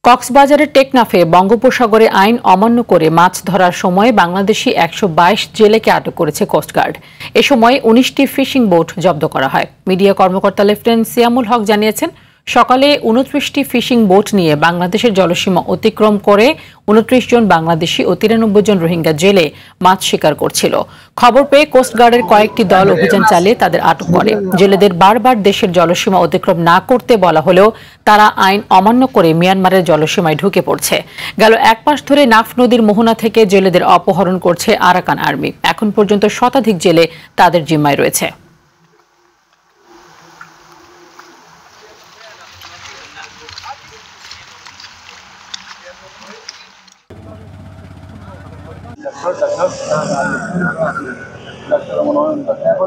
কক্সবাজারের টেকনাফে বঙ্গোপসাগরে আইন অমান্য করে মাছ ধরার সময় বাংলাদেশি ১২২ জেলেকে আটক করেছে কোস্টগার্ড। এ সময় ১৯টি ফিশিং বোট জব্দ করা হয়। মিডিয়া কর্মকর্তা লেফটেন্যান্ট সিয়ামুল হক জানিয়েছেন, সকালে ২৯টি ফিশিং বোট নিয়ে বাংলাদেশের জলসীমা অতিক্রম করে ২৯ জন বাংলাদেশি ও ৯৩ জন রোহিঙ্গা জেলে মাছ শিকার করছিল। খবর পেয়ে কোস্টগার্ডের কয়েকটি দল অভিযান চালিয়ে তাদের আটক করে। জেলেদের বারবার দেশের জলসীমা অতিক্রম না করতে বলা হলেও তারা আইন অমান্য করে মিয়ানমারের জলসীমায় ঢুকে পড়ছে। গেল এক মাস ধরে নাফ নদীর মোহনা থেকে জেলেদের অপহরণ করছে আরাকান আর্মি। এখন পর্যন্ত শতাধিক জেলে তাদের জিম্মায় রয়েছে। ডাক্তার